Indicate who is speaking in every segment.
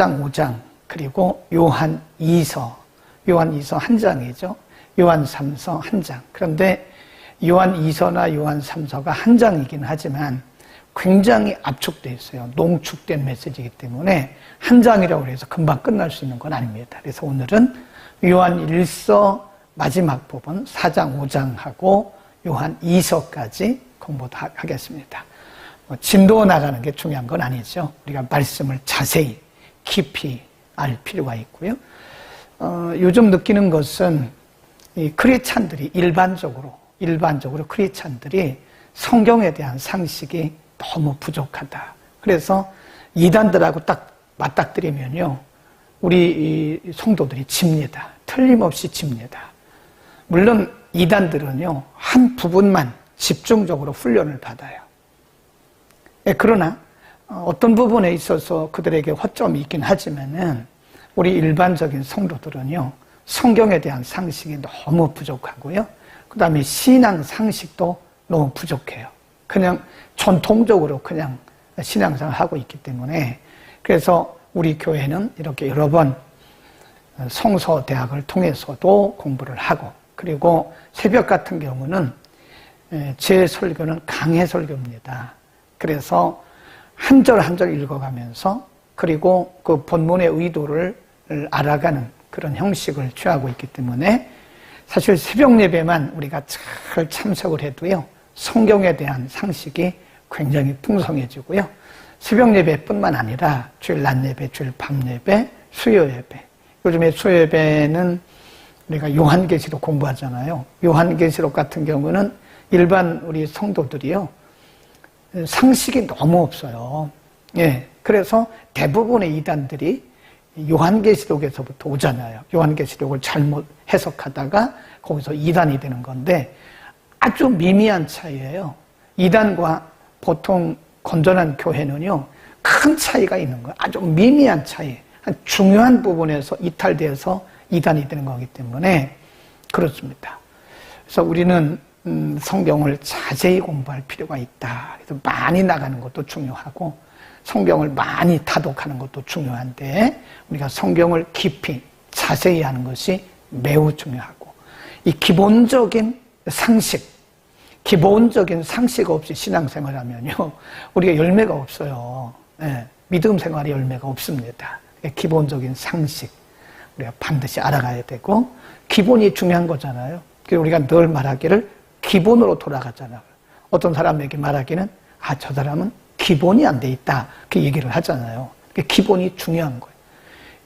Speaker 1: 4장, 5장, 그리고 요한 2서 한 장이죠. 요한 3서 한 장. 그런데 요한 2서나 요한 3서가 한 장이긴 하지만 굉장히 압축되어 있어요. 농축된 메시지이기 때문에 한 장이라고 해서 금방 끝날 수 있는 건 아닙니다. 그래서 오늘은 요한 1서 마지막 부분 4장, 5장하고 요한 2서까지 공부하겠습니다. 진도 나가는 게 중요한 건 아니죠. 우리가 말씀을 자세히 깊이 알 필요가 있고요. 요즘 느끼는 것은 이 크리스찬들이 일반적으로 크리스찬들이 성경에 대한 상식이 너무 부족하다. 그래서 이단들하고 딱 맞닥뜨리면요, 우리 성도들이 집니다. 틀림없이 집니다. 물론 이단들은요, 한 부분만 집중적으로 훈련을 받아요. 그러나 어떤 부분에 있어서 그들에게 허점이 있긴 하지만은 우리 일반적인 성도들은요, 성경에 대한 상식이 너무 부족하고요. 그 다음에 신앙 상식도 너무 부족해요. 그냥 전통적으로 그냥 신앙생활을 하고 있기 때문에, 그래서 우리 교회는 이렇게 여러 번 성서대학을 통해서도 공부를 하고, 그리고 새벽 같은 경우는 제 설교는 강해 설교입니다. 그래서 한 절 한 절 읽어가면서, 그리고 그 본문의 의도를 알아가는 그런 형식을 취하고 있기 때문에 사실 새벽 예배만 우리가 잘 참석을 해도요, 성경에 대한 상식이 굉장히 풍성해지고요. 새벽 예배뿐만 아니라 주일 낮 예배, 주일 밤 예배, 수요 예배. 요즘에 수요 예배는 우리가 요한계시록 공부하잖아요. 요한계시록 같은 경우는 일반 우리 성도들이요, 상식이 너무 없어요. 예. 그래서 대부분의 이단들이 요한계시록에서부터 오잖아요. 요한계시록을 잘못 해석하다가 거기서 이단이 되는 건데 아주 미미한 차이예요. 이단과 보통 건전한 교회는요, 큰 차이가 있는 거예요. 아주 미미한 차이. 중요한 부분에서 이탈돼서 이단이 되는 거기 때문에 그렇습니다. 그래서 우리는 성경을 자세히 공부할 필요가 있다. 그래서 많이 나가는 것도 중요하고 성경을 많이 다독하는 것도 중요한데 우리가 성경을 깊이 자세히 하는 것이 매우 중요하고, 이 기본적인 상식 없이 신앙생활하면요, 우리가 열매가 없어요. 네, 믿음 생활에 열매가 없습니다. 기본적인 상식 우리가 반드시 알아가야 되고, 기본이 중요한 거잖아요. 우리가 늘 말하기를 기본으로 돌아가잖아요. 어떤 사람에게 말하기는 저 사람은 기본이 안 돼 있다, 그 얘기를 하잖아요. 기본이 중요한 거예요.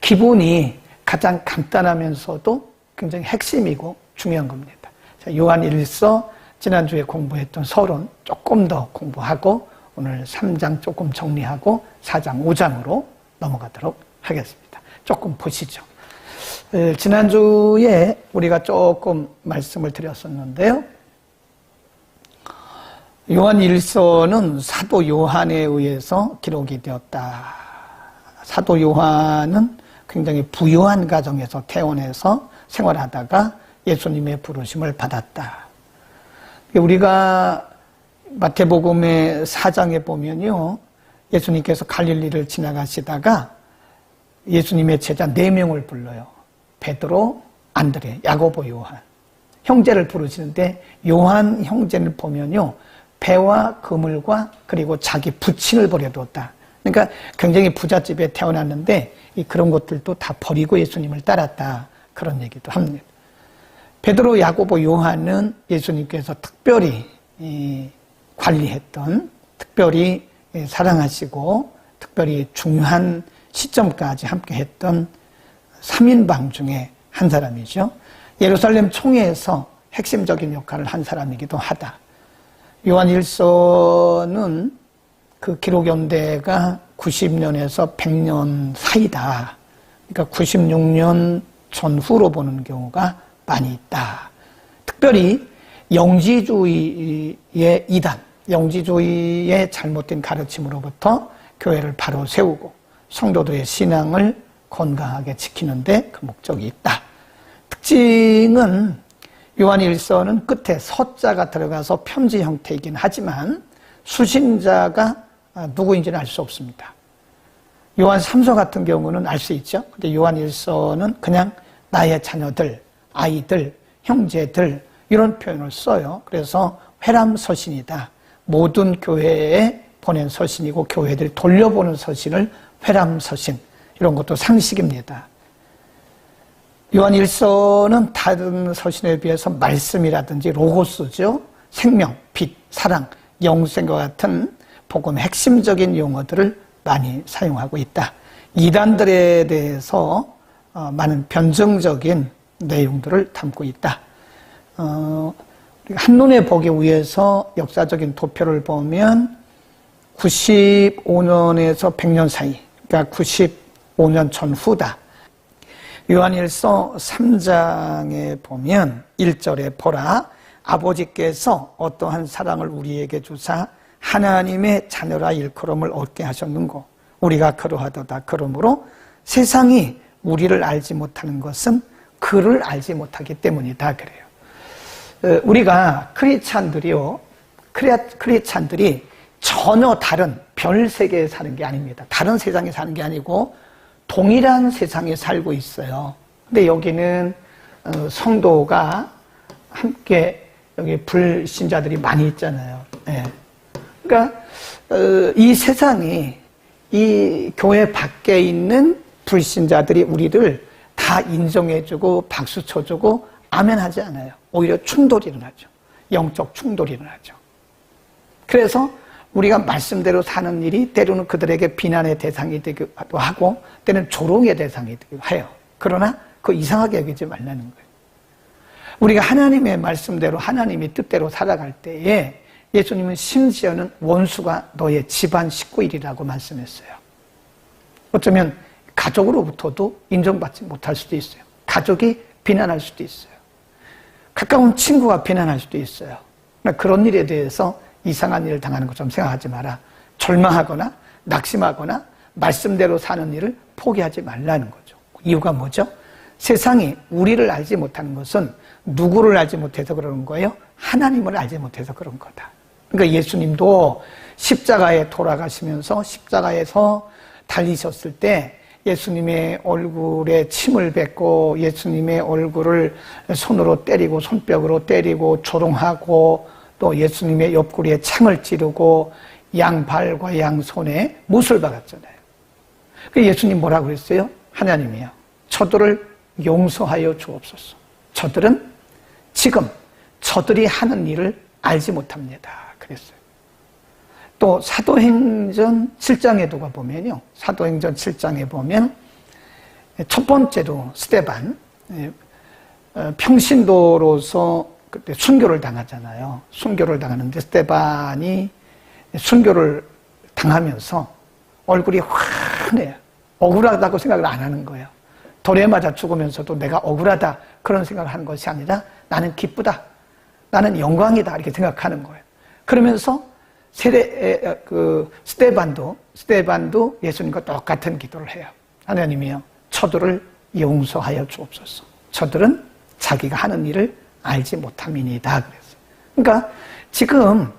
Speaker 1: 기본이 가장 간단하면서도 굉장히 핵심이고 중요한 겁니다. 자, 요한 1서 지난주에 공부했던 서론 조금 더 공부하고 오늘 3장 조금 정리하고 4장 5장으로 넘어가도록 하겠습니다. 조금 보시죠. 지난주에 우리가 조금 말씀을 드렸었는데요, 요한 1서는 사도 요한에 의해서 기록이 되었다. 사도 요한은 굉장히 부유한 가정에서 태어나서 생활하다가 예수님의 부르심을 받았다. 우리가 마태복음의 4장에 보면요, 예수님께서 갈릴리를 지나가시다가 예수님의 제자 4명을 불러요. 베드로, 안드레, 야고보, 요한. 형제를 부르시는데 요한 형제를 보면요, 배와 그물과 그리고 자기 부친을 버려두었다. 그러니까 굉장히 부잣집에 태어났는데 그런 것들도 다 버리고 예수님을 따랐다, 그런 얘기도 합니다. 베드로, 야고보, 요한은 예수님께서 특별히 관리했던, 특별히 사랑하시고 특별히 중요한 시점까지 함께했던 3인방 중에 한 사람이죠. 예루살렘 총회에서 핵심적인 역할을 한 사람이기도 하다. 요한 1서는 그 기록 연대가 90년에서 100년 사이다. 그러니까 96년 전후로 보는 경우가 많이 있다. 특별히 영지주의의 이단, 영지주의의 잘못된 가르침으로부터 교회를 바로 세우고 성도들의 신앙을 건강하게 지키는 데 그 목적이 있다. 특징은 요한 1서는 끝에 서자가 들어가서 편지 형태이긴 하지만 수신자가 누구인지는 알 수 없습니다. 요한 3서 같은 경우는 알 수 있죠. 근데 요한 1서는 그냥 나의 자녀들, 아이들, 형제들 이런 표현을 써요. 그래서 회람서신이다. 모든 교회에 보낸 서신이고 교회들이 돌려보는 서신을 회람서신, 이런 것도 상식입니다. 요한 1서는 다른 서신에 비해서 말씀이라든지 로고스죠. 생명, 빛, 사랑, 영생과 같은 복음의 핵심적인 용어들을 많이 사용하고 있다. 이단들에 대해서 많은 변증적인 내용들을 담고 있다. 한눈에 보기 위해서 역사적인 도표를 보면 95년에서 100년 사이, 그러니까 95년 전후다. 요한일서 3장에 보면 1절에 보라, 아버지께서 어떠한 사랑을 우리에게 주사 하나님의 자녀라 일컬음을 얻게 하셨는고 우리가 그러하도다. 그러므로 세상이 우리를 알지 못하는 것은 그를 알지 못하기 때문이다. 그래요. 우리가 크리스찬들이 전혀 다른 별 세계에 사는 게 아닙니다. 다른 세상에 사는 게 아니고 동일한 세상에 살고 있어요. 근데 여기는 성도가 함께 여기 불신자들이 많이 있잖아요. 네. 그러니까 이 세상이 이 교회 밖에 있는 불신자들이 우리를 다 인정해주고 박수 쳐주고 아멘하지 않아요. 오히려 충돌이 일어나죠. 영적 충돌이 일어나죠. 그래서 우리가 말씀대로 사는 일이 때로는 그들에게 비난의 대상이 되기도 하고 때로는 조롱의 대상이 되기도 해요. 그러나 그거 이상하게 여기지 말라는 거예요. 우리가 하나님의 말씀대로 하나님의 뜻대로 살아갈 때에 예수님은 심지어는 원수가 너의 집안 식구일이라고 말씀했어요. 어쩌면 가족으로부터도 인정받지 못할 수도 있어요. 가족이 비난할 수도 있어요. 가까운 친구가 비난할 수도 있어요. 그런 일에 대해서 이상한 일을 당하는 것처럼 생각하지 마라. 절망하거나 낙심하거나 말씀대로 사는 일을 포기하지 말라는 거죠. 이유가 뭐죠? 세상이 우리를 알지 못하는 것은 누구를 알지 못해서 그러는 거예요? 하나님을 알지 못해서 그런 거다. 그러니까 예수님도 십자가에 돌아가시면서 십자가에서 달리셨을 때 예수님의 얼굴에 침을 뱉고 예수님의 얼굴을 손으로 때리고 손뼉으로 때리고 조롱하고 또 예수님의 옆구리에 창을 찌르고 양발과 양손에 못을 박았잖아요. 예수님 뭐라고 그랬어요? 하나님이요, 저들을 용서하여 주옵소서. 저들은 지금 저들이 하는 일을 알지 못합니다. 그랬어요. 또 사도행전 7장에도 가보면요. 사도행전 7장에 보면 첫 번째로 스데반, 평신도로서 그때 순교를 당하잖아요. 순교를 당하는데 스데반이 순교를 당하면서 얼굴이 환해요. 억울하다고 생각을 안 하는 거예요. 돌에 맞아 죽으면서도 내가 억울하다 그런 생각을 하는 것이 아니라 나는 기쁘다, 나는 영광이다 이렇게 생각하는 거예요. 그러면서 스데반도 예수님과 똑같은 기도를 해요. 하나님이여, 저들을 용서하여 주옵소서. 저들은 자기가 하는 일을 알지 못함이니이다 그랬어요. 그러니까 지금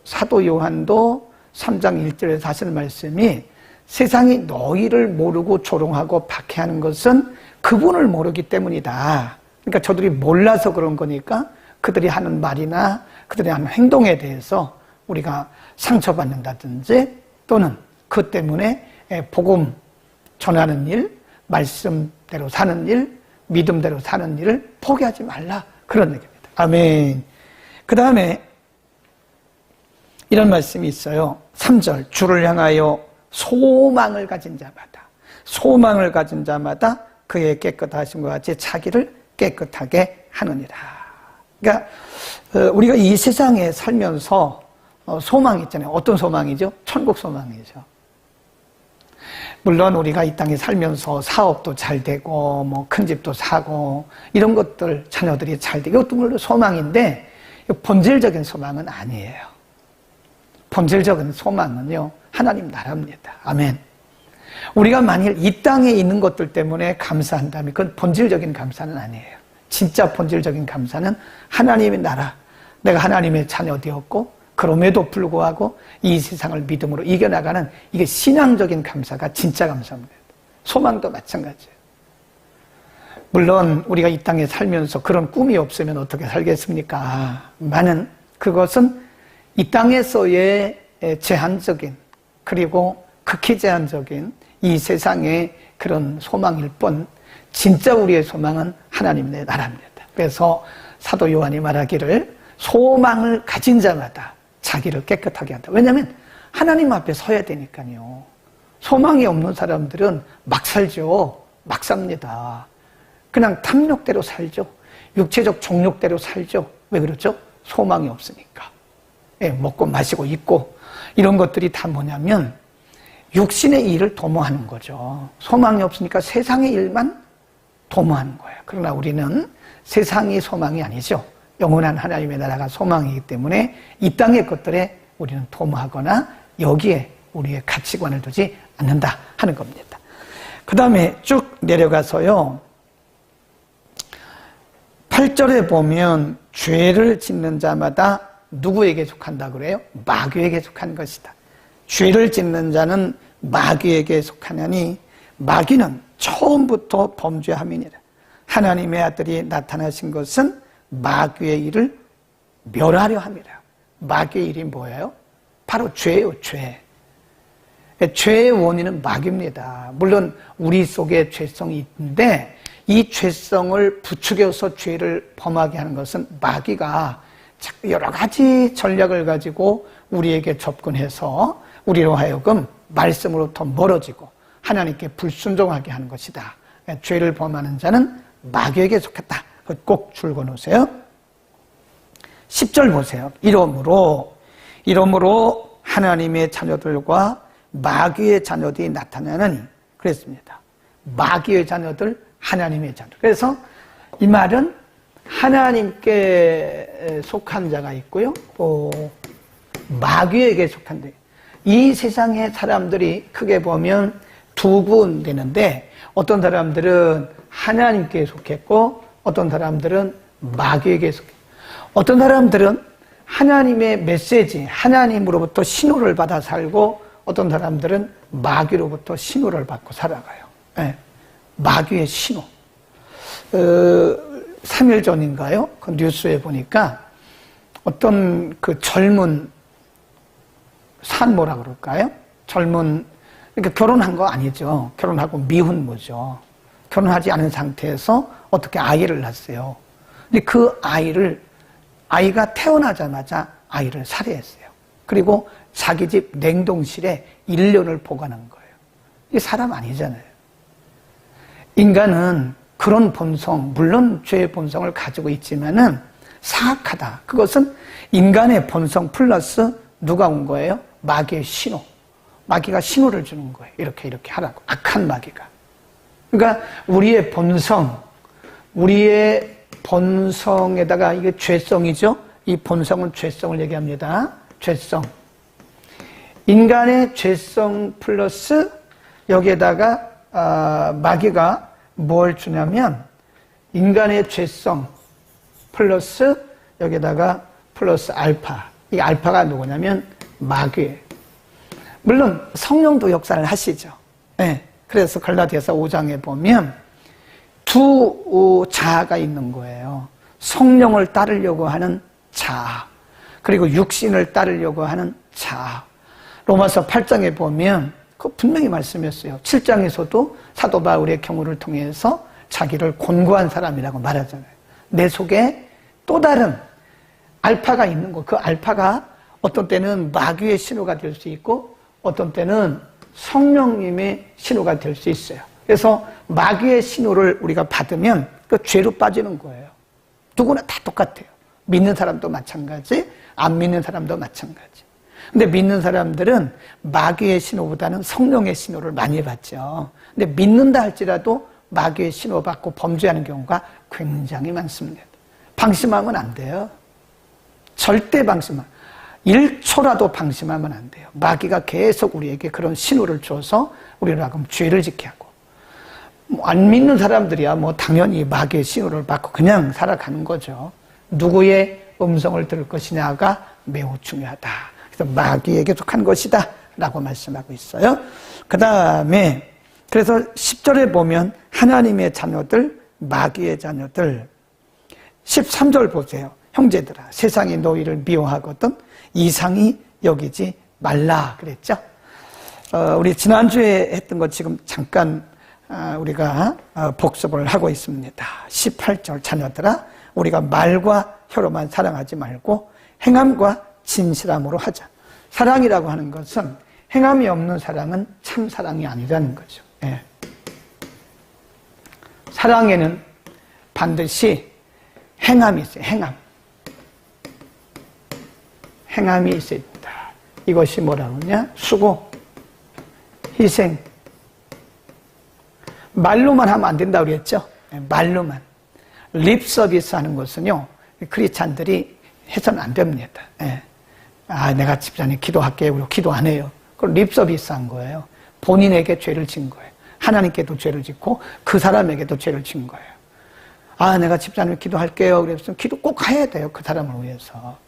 Speaker 1: 사도 요한도 3장 1절에서 하시는 말씀이 세상이 너희를 모르고 조롱하고 박해하는 것은 그분을 모르기 때문이다. 그러니까 저들이 몰라서 그런 거니까 그들이 하는 말이나 그들이 하는 행동에 대해서 우리가 상처받는다든지 또는 그 때문에 복음 전하는 일, 말씀대로 사는 일, 믿음대로 사는 일을 포기하지 말라 그런 얘기입니다. 아멘. 그 다음에 이런 말씀이 있어요. 3절 주를 향하여 소망을 가진 자마다 그의 깨끗하심과 같이 자기를 깨끗하게 하느니라. 그러니까 우리가 이 세상에 살면서 소망이 있잖아요. 어떤 소망이죠? 천국 소망이죠. 물론 우리가 이 땅에 살면서 사업도 잘 되고 뭐 큰 집도 사고 이런 것들 자녀들이 잘 되고 이것도 물론 소망인데 본질적인 소망은 아니에요. 본질적인 소망은요, 하나님 나라입니다. 아멘. 우리가 만일 이 땅에 있는 것들 때문에 감사한다면 그건 본질적인 감사는 아니에요. 진짜 본질적인 감사는 하나님의 나라, 내가 하나님의 자녀 되었고 그럼에도 불구하고 이 세상을 믿음으로 이겨나가는 이게 신앙적인 감사가 진짜 감사입니다. 소망도 마찬가지예요. 물론 우리가 이 땅에 살면서 그런 꿈이 없으면 어떻게 살겠습니까? 많은 그것은 이 땅에서의 제한적인 그리고 극히 제한적인 이 세상의 그런 소망일 뿐 진짜 우리의 소망은 하나님의 나라입니다. 그래서 사도 요한이 말하기를 소망을 가진 자마다 자기를 깨끗하게 한다. 왜냐하면 하나님 앞에 서야 되니까요. 소망이 없는 사람들은 막 살죠. 막 삽니다. 그냥 탐욕대로 살죠. 육체적 정욕대로 살죠. 왜 그렇죠? 소망이 없으니까. 예, 먹고 마시고 입고 이런 것들이 다 뭐냐면 육신의 일을 도모하는 거죠. 소망이 없으니까 세상의 일만 도모하는 거예요. 그러나 우리는 세상이 소망이 아니죠. 영원한 하나님의 나라가 소망이기 때문에 이 땅의 것들에 우리는 도모하거나 여기에 우리의 가치관을 두지 않는다 하는 겁니다. 그 다음에 쭉 내려가서요. 8절에 보면 죄를 짓는 자마다 누구에게 속한다 그래요? 마귀에게 속한 것이다. 죄를 짓는 자는 마귀에게 속하냐니 마귀는 처음부터 범죄함이니라. 하나님의 아들이 나타나신 것은 마귀의 일을 멸하려 함이라. 마귀의 일이 뭐예요? 바로 죄예요, 죄. 죄의 원인은 마귀입니다. 물론 우리 속에 죄성이 있는데 이 죄성을 부추겨서 죄를 범하게 하는 것은 마귀가 여러 가지 전략을 가지고 우리에게 접근해서 우리로 하여금 말씀으로부터 멀어지고 하나님께 불순종하게 하는 것이다. 죄를 범하는 자는 마귀에게 속했다. 꼭 줄거 놓으세요. 10절 보세요. 이러므로 하나님의 자녀들과 마귀의 자녀들이 나타나느니 그랬습니다. 마귀의 자녀들, 하나님의 자녀들. 그래서 이 말은 하나님께 속한 자가 있고요. 또 마귀에게 속한 자. 이 세상의 사람들이 크게 보면 두 군데는데 어떤 사람들은 하나님께 속했고 어떤 사람들은 마귀에게 속했고 어떤 사람들은 하나님의 메시지, 하나님으로부터 신호를 받아 살고 어떤 사람들은 마귀로부터 신호를 받고 살아가요. 네. 마귀의 신호. 3일 전인가요? 그 뉴스에 보니까 어떤 그 젊은 산모라 그럴까요? 젊은, 그러니까 결혼한 거 아니죠. 결혼하고 미혼모죠. 결혼하지 않은 상태에서 어떻게 아이를 낳았어요. 근데 그 아이가 태어나자마자 아이를 살해했어요. 그리고 자기 집 냉동실에 1년을 보관한 거예요. 이게 사람 아니잖아요. 인간은 그런 본성, 물론 죄의 본성을 가지고 있지만은 사악하다. 그것은 인간의 본성 플러스 누가 온 거예요? 마귀의 신호. 마귀가 신호를 주는 거예요. 이렇게 하라고. 악한 마귀가. 그러니까 우리의 본성에다가 이게 죄성이죠. 이 본성은 죄성을 얘기합니다. 죄성. 인간의 죄성 플러스 여기에다가 마귀가 뭘 주냐면 인간의 죄성 플러스 여기에다가 플러스 알파. 이 알파가 누구냐면 마귀예요. 물론 성령도 역사를 하시죠. 네. 그래서 갈라디아서 5장에 보면 두 자아가 있는 거예요. 성령을 따르려고 하는 자아, 그리고 육신을 따르려고 하는 자아. 로마서 8장에 보면 그 분명히 말씀했어요. 7장에서도 사도 바울의 경우를 통해서 자기를 곤고한 사람이라고 말하잖아요. 내 속에 또 다른 알파가 있는 거. 그 알파가 어떤 때는 마귀의 신호가 될 수 있고 어떤 때는 성령님의 신호가 될 수 있어요. 그래서 마귀의 신호를 우리가 받으면 그 죄로 빠지는 거예요. 누구나 다 똑같아요. 믿는 사람도 마찬가지, 안 믿는 사람도 마찬가지. 근데 믿는 사람들은 마귀의 신호보다는 성령의 신호를 많이 받죠. 근데 믿는다 할지라도 마귀의 신호 받고 범죄하는 경우가 굉장히 많습니다. 방심하면 안 돼요. 절대 방심하면 1초라도 방심하면 안 돼요. 마귀가 계속 우리에게 그런 신호를 줘서 우리를 하여금 죄를 짓게 하고 안 믿는 사람들이야 당연히 마귀의 신호를 받고 그냥 살아가는 거죠. 누구의 음성을 들을 것이냐가 매우 중요하다. 그래서 마귀에게 속한 것이다 라고 말씀하고 있어요. 그 다음에 그래서 10절에 보면 하나님의 자녀들, 마귀의 자녀들. 13절 보세요. 형제들아, 세상이 너희를 미워하거든 이상히 여기지 말라 그랬죠. 우리 지난주에 했던 것 지금 잠깐 우리가 복습을 하고 있습니다. 18절 자녀들아, 우리가 말과 혀로만 사랑하지 말고 행함과 진실함으로 하자. 사랑이라고 하는 것은 행함이 없는 사랑은 참 사랑이 아니라는 거죠. 예. 사랑에는 반드시 행함이 있어요. 행함이 있어야 된다. 이것이 뭐라고 하냐? 수고, 희생. 말로만 하면 안 된다고 그랬죠? 말로만. 립 서비스 하는 것은요, 크리스찬들이 해서는 안 됩니다. 예. 내가 집사님 기도할게요. 그리고 기도 안 해요. 그걸 립 서비스 한 거예요. 본인에게 죄를 진 거예요. 하나님께도 죄를 짓고 그 사람에게도 죄를 진 거예요. 내가 집사님 기도할게요. 그래서 기도 꼭 해야 돼요. 그 사람을 위해서.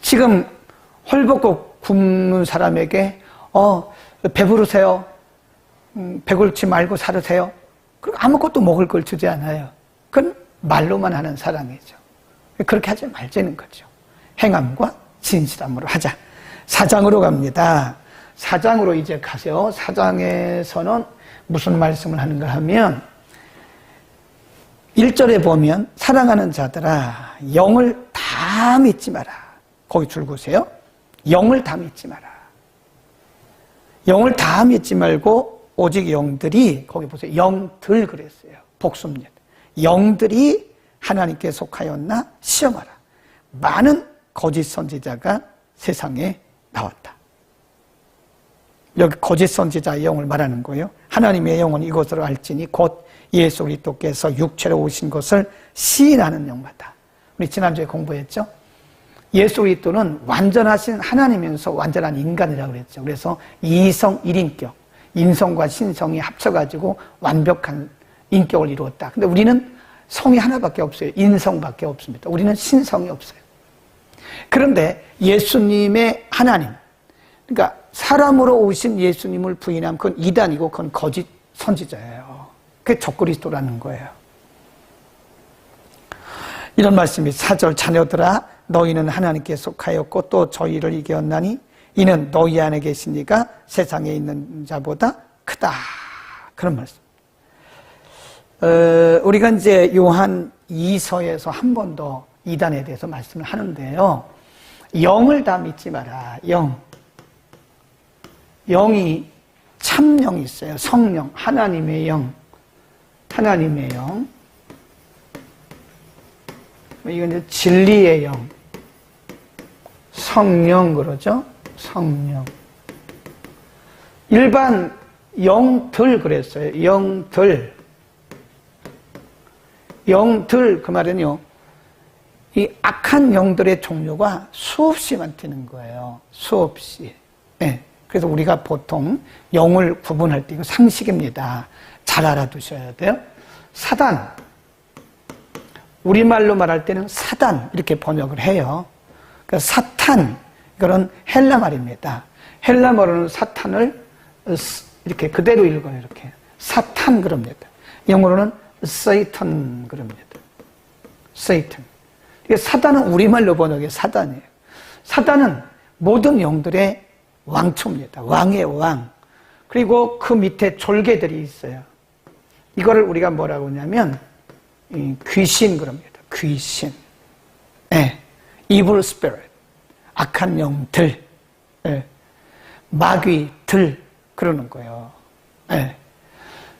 Speaker 1: 지금 헐벗고 굶는 사람에게 배부르세요. 배골치 말고 살으세요. 그리고 아무것도 먹을 걸 주지 않아요. 그건 말로만 하는 사랑이죠. 그렇게 하지 말자는 거죠. 행함과 진실함으로 하자. 4장으로 갑니다. 4장으로 이제 가세요. 4장에서는 무슨 말씀을 하는가 하면 1절에 보면 사랑하는 자들아 영을 다 믿지 마라. 거기 줄 보세요. 영을 다 믿지 마라. 영을 다 믿지 말고 오직 영들이, 거기 보세요. 영들 그랬어요. 복수입니다. 영들이 하나님께 속하였나 시험하라. 많은 거짓 선지자가 세상에 나왔다. 여기 거짓 선지자의 영을 말하는 거예요. 하나님의 영은 이것으로 알지니 곧 예수 그리스도께서 육체로 오신 것을 시인하는 영마다. 우리 지난주에 공부했죠. 예수 그리스도는 완전하신 하나님이면서 완전한 인간이라고 그랬죠. 그래서 이성 1인격, 인성과 신성이 합쳐가지고 완벽한 인격을 이루었다. 근데 우리는 성이 하나밖에 없어요. 인성밖에 없습니다. 우리는 신성이 없어요. 그런데 예수님의 하나님, 그러니까 사람으로 오신 예수님을 부인하면 그건 이단이고 그건 거짓 선지자예요. 그게 적그리스도라는 거예요. 이런 말씀이 4절 자녀들아 너희는 하나님께 속하였고 또 저희를 이겼나니 이는 너희 안에 계신 이가 세상에 있는 자보다 크다. 그런 말씀. 우리가 이제 요한 2서에서 한 번 더 이단에 대해서 말씀을 하는데요. 영을 다 믿지 마라. 영이 참영이 있어요. 성령, 하나님의 영. 하나님의 영. 이건 이제 진리의 영. 성령 그러죠? 성령. 일반 영들 그랬어요. 영들. 영들, 그 말은요, 이 악한 영들의 종류가 수없이 많다는 거예요. 수없이. 네. 그래서 우리가 보통 영을 구분할 때 이거 상식입니다. 잘 알아두셔야 돼요. 사단. 우리말로 말할 때는 사단 이렇게 번역을 해요. 그러니까 사탄, 이거는 헬라 말입니다. 헬라 말로는 사탄을 이렇게 그대로 읽어요. 이렇게. 사탄 그럽니다. 영어로는 Satan 그럽니다. Satan. 사단은 우리말로 번역해 사단이에요. 사단은 모든 영들의 왕초입니다. 왕의 왕. 그리고 그 밑에 졸개들이 있어요. 이거를 우리가 뭐라고 하냐면 귀신 그럽니다. 귀신. 네. Evil spirit. 악한 영들. 네. 마귀들 그러는 거예요. 네.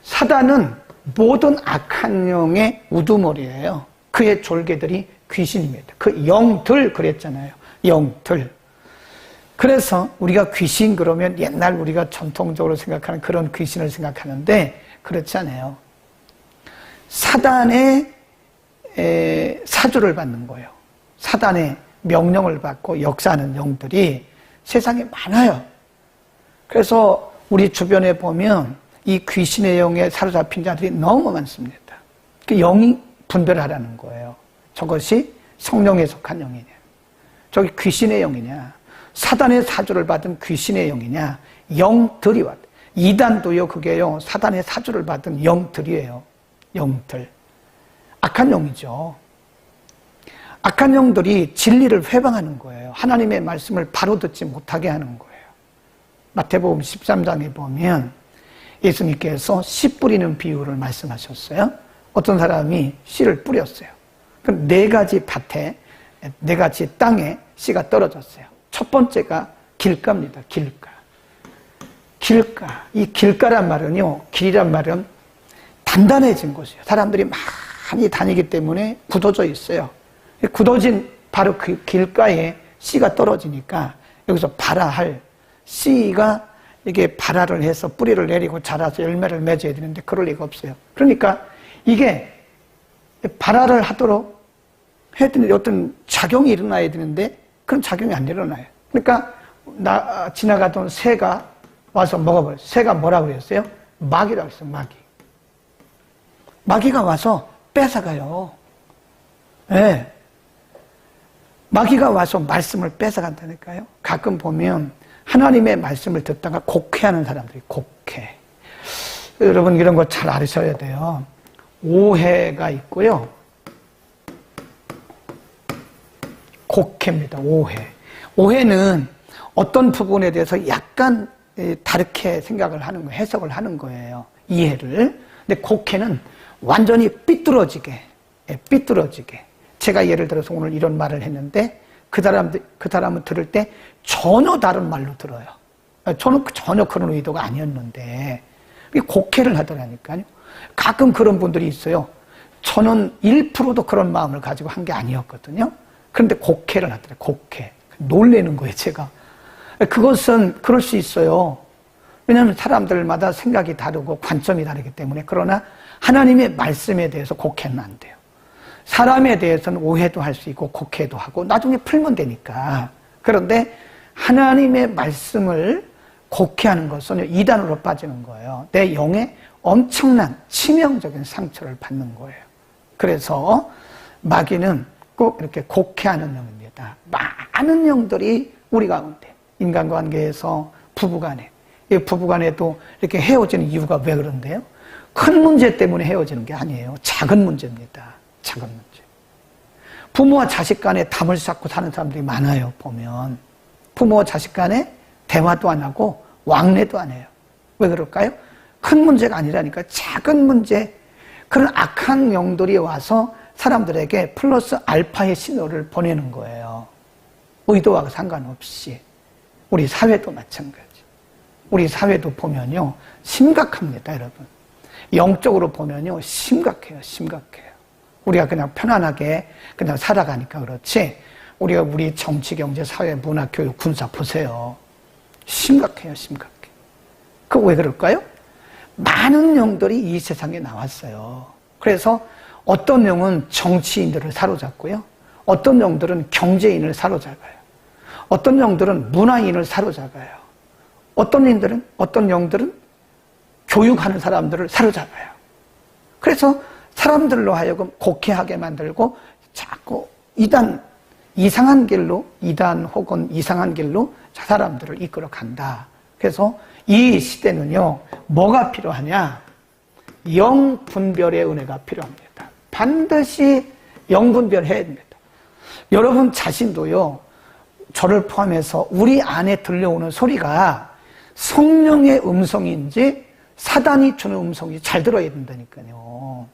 Speaker 1: 사단은 모든 악한 영의 우두머리예요. 그의 졸개들이 귀신입니다. 그 영들 그랬잖아요. 영들. 그래서 우리가 귀신 그러면 옛날 우리가 전통적으로 생각하는 그런 귀신을 생각하는데 그렇지 않아요. 사단의 사주를 받는 거예요. 사단의 명령을 받고 역사하는 영들이 세상에 많아요. 그래서 우리 주변에 보면 이 귀신의 영에 사로잡힌 자들이 너무 많습니다. 그 영이 분별하라는 거예요. 저것이 성령에 속한 영이냐. 저기 귀신의 영이냐, 사단의 사주를 받은 귀신의 영이냐, 영들이 왔다. 이단도요, 그게요, 사단의 사주를 받은 영들이에요. 영들. 악한 영이죠. 악한 영들이 진리를 회방하는 거예요. 하나님의 말씀을 바로 듣지 못하게 하는 거예요. 마태복음 13장에 보면 예수님께서 씨 뿌리는 비유를 말씀하셨어요. 어떤 사람이 씨를 뿌렸어요. 그럼 4가지 밭에, 4가지 땅에 씨가 떨어졌어요. 첫 번째가 길가입니다. 길가. 길가. 이 길가란 말은요, 길이란 말은 단단해진 곳이에요. 사람들이 많이 다니기 때문에 굳어져 있어요. 굳어진 바로 그 길가에 씨가 떨어지니까 여기서 발화할 씨가 이게 발화를 해서 뿌리를 내리고 자라서 열매를 맺어야 되는데 그럴 리가 없어요. 그러니까 이게 발화를 하도록 해야 되는데 어떤 작용이 일어나야 되는데 그런 작용이 안 일어나요. 그러니까 지나가던 새가 와서 먹어버려요. 새가 뭐라고 그랬어요? 마귀라고 했어요. 마귀. 마귀가 와서 뺏어가요. 네. 마귀가 와서 말씀을 뺏어간다니까요. 가끔 보면 하나님의 말씀을 듣다가 곡해하는 사람들이 곡해. 여러분 이런 거 잘 알으셔야 돼요. 오해가 있고요. 곡해입니다. 오해. 오해는 어떤 부분에 대해서 약간 다르게 생각을 하는 거예요. 해석을 하는 거예요. 이해를. 근데 곡해는 완전히 삐뚤어지게. 제가 예를 들어서 오늘 이런 말을 했는데 그 사람은 들을 때 전혀 다른 말로 들어요. 저는 전혀 그런 의도가 아니었는데 곡해를 하더라니까요. 가끔 그런 분들이 있어요. 저는 1%도 그런 마음을 가지고 한 게 아니었거든요. 그런데 곡해를 하더라고요. 곡해. 놀래는 거예요, 제가. 그것은 그럴 수 있어요. 왜냐하면 사람들마다 생각이 다르고 관점이 다르기 때문에. 그러나 하나님의 말씀에 대해서 곡해는 안 돼요. 사람에 대해서는 오해도 할 수 있고 곡해도 하고 나중에 풀면 되니까. 그런데 하나님의 말씀을 곡해하는 것은 이단으로 빠지는 거예요. 내 영에 엄청난 치명적인 상처를 받는 거예요. 그래서 마귀는 꼭 이렇게 곡해하는 영입니다. 많은 영들이 우리 가운데, 인간관계에서 부부간에, 부부간에도 이렇게 헤어지는 이유가 왜 그런데요? 큰 문제 때문에 헤어지는 게 아니에요. 작은 문제입니다. 작은 문제. 부모와 자식 간에 담을 쌓고 사는 사람들이 많아요. 보면 부모와 자식 간에 대화도 안 하고 왕래도 안 해요. 왜 그럴까요? 큰 문제가 아니라니까 작은 문제. 그런 악한 영들이 와서 사람들에게 플러스 알파의 신호를 보내는 거예요. 의도와 상관없이. 우리 사회도 마찬가지. 우리 사회도 보면요 심각합니다. 여러분 영적으로 보면요 심각해요. 우리가 그냥 편안하게 그냥 살아가니까 그렇지, 우리가 우리 정치, 경제, 사회, 문화, 교육, 군사 보세요. 심각해요. 그거 왜 그럴까요? 많은 영들이 이 세상에 나왔어요. 그래서 어떤 영은 정치인들을 사로잡고요. 어떤 영들은 경제인을 사로잡아요. 어떤 영들은 문화인을 사로잡아요. 어떤 영들은 교육하는 사람들을 사로잡아요. 그래서 사람들로 하여금 곡해하게 만들고 자꾸 이상한 길로, 이단 혹은 이상한 길로 사람들을 이끌어 간다. 그래서 이 시대는요, 뭐가 필요하냐? 영분별의 은혜가 필요합니다. 반드시 영분별해야 됩니다. 여러분 자신도요, 저를 포함해서 우리 안에 들려오는 소리가 성령의 음성인지 사단이 주는 음성인지 잘 들어야 된다니까요.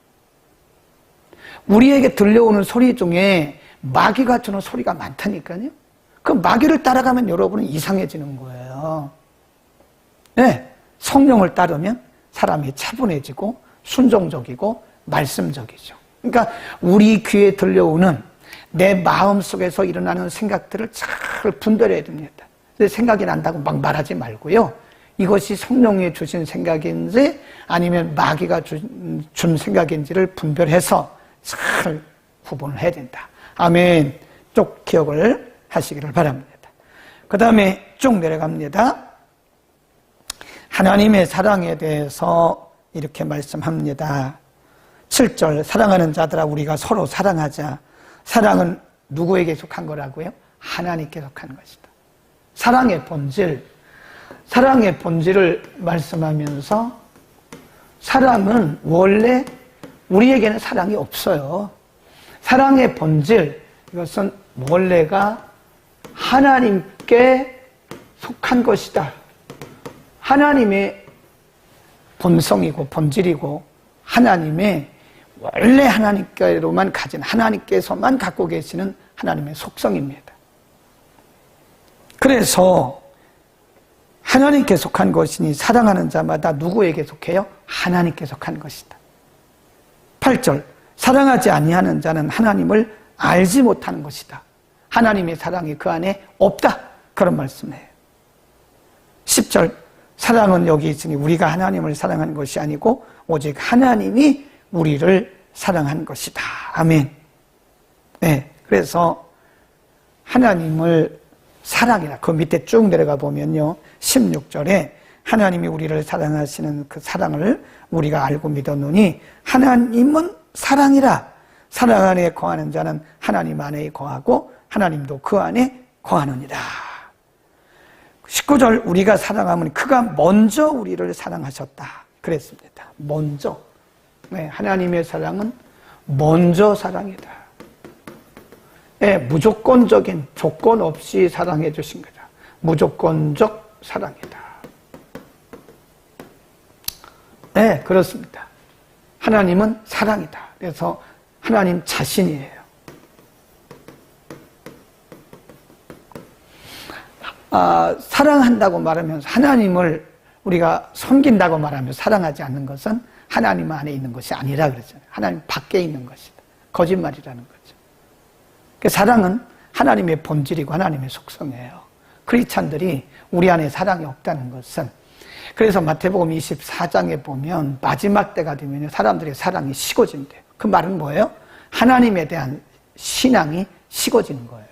Speaker 1: 우리에게 들려오는 소리 중에 마귀가 주는 소리가 많다니까요. 그 마귀를 따라가면 여러분은 이상해지는 거예요. 네, 성령을 따르면 사람이 차분해지고 순종적이고 말씀적이죠. 그러니까 우리 귀에 들려오는 내 마음속에서 일어나는 생각들을 잘 분별해야 됩니다. 생각이 난다고 막 말하지 말고요. 이것이 성령이 주신 생각인지 아니면 마귀가 준 생각인지를 분별해서 잘 구분을 해야 된다. 아멘. 쭉 기억을 하시기를 바랍니다. 그 다음에 쭉 내려갑니다. 하나님의 사랑에 대해서 이렇게 말씀합니다. 7절, 사랑하는 자들아 우리가 서로 사랑하자. 사랑은 누구에게 속한 거라고요? 하나님께 속한 것이다. 사랑의 본질을 말씀하면서 사랑은 원래 우리에게는 사랑이 없어요. 사랑의 본질, 이것은 원래가 하나님께 속한 것이다. 하나님의 본성이고 본질이고 하나님의 원래 하나님께로만 가진 하나님께서만 갖고 계시는 하나님의 속성입니다. 그래서 하나님께 속한 것이니 사랑하는 자마다 누구에게 속해요? 하나님께 속한 것이다. 8절, 사랑하지 아니하는 자는 하나님을 알지 못하는 것이다. 하나님의 사랑이 그 안에 없다. 그런 말씀이에요. 10절, 사랑은 여기 있으니 우리가 하나님을 사랑한 것이 아니고 오직 하나님이 우리를 사랑한 것이다. 아멘. 네, 그래서 하나님을 사랑이라, 그 밑에 쭉 내려가 보면요, 16절에 하나님이 우리를 사랑하시는 그 사랑을 우리가 알고 믿었노니 하나님은 사랑이라. 사랑 안에 거하는 자는 하나님 안에 거하고 하나님도 그 안에 거하느니라. 19절, 우리가 사랑하면 그가 먼저 우리를 사랑하셨다. 그랬습니다. 먼저. 네, 하나님의 사랑은 먼저 사랑이다. 네, 무조건적인, 조건 없이 사랑해 주신 거다. 무조건적 사랑이다. 네, 그렇습니다. 하나님은 사랑이다. 그래서 하나님 자신이에요. 사랑한다고 말하면서 하나님을 우리가 섬긴다고 말하면서 사랑하지 않는 것은 하나님 안에 있는 것이 아니라 그랬잖아요. 하나님 밖에 있는 것이다. 거짓말이라는 거죠. 사랑은 하나님의 본질이고 하나님의 속성이에요. 크리스찬들이 우리 안에 사랑이 없다는 것은, 그래서 마태복음 24장에 보면 마지막 때가 되면 사람들의 사랑이 식어진대요. 그 말은 뭐예요? 하나님에 대한 신앙이 식어지는 거예요.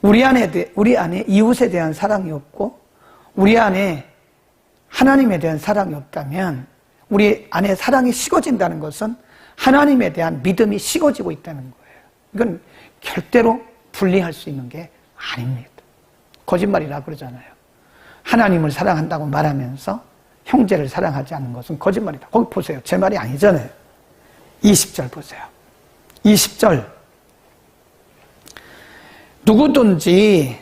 Speaker 1: 우리 안에 이웃에 대한 사랑이 없고 우리 안에 하나님에 대한 사랑이 없다면 우리 안에 사랑이 식어진다는 것은 하나님에 대한 믿음이 식어지고 있다는 거예요. 이건 절대로 분리할 수 있는 게 아닙니다. 거짓말이라 그러잖아요. 하나님을 사랑한다고 말하면서 형제를 사랑하지 않는 것은 거짓말이다. 거기 보세요. 제 말이 아니잖아요. 20절 보세요. 20절. 누구든지,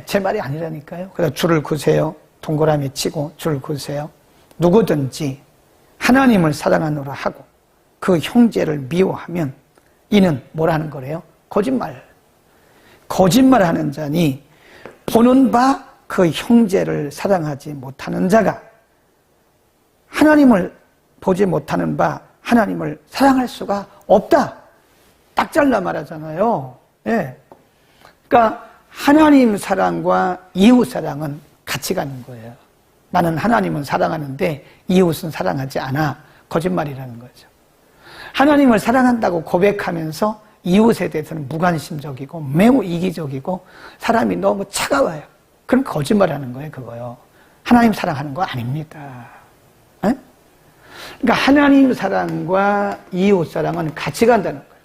Speaker 1: 제 말이 아니라니까요. 그래서 줄을 그으세요. 동그라미 치고 줄을 그으세요. 누구든지 하나님을 사랑하노라 하고 그 형제를 미워하면 이는 뭐라는 거래요? 거짓말하는 자니 보는 바 그 형제를 사랑하지 못하는 자가 하나님을 보지 못하는 바 하나님을 사랑할 수가 없다. 딱 잘라 말하잖아요. 예. 그러니까 하나님 사랑과 이웃 사랑은 같이 가는 거예요. 나는 하나님은 사랑하는데 이웃은 사랑하지 않아. 거짓말이라는 거죠. 하나님을 사랑한다고 고백하면서 이웃에 대해서는 무관심적이고 매우 이기적이고 사람이 너무 차가워요. 그럼 거짓말하는 거예요, 그거요. 하나님 사랑하는 거 아닙니다. 에? 그러니까 하나님 사랑과 이웃 사랑은 같이 간다는 거예요.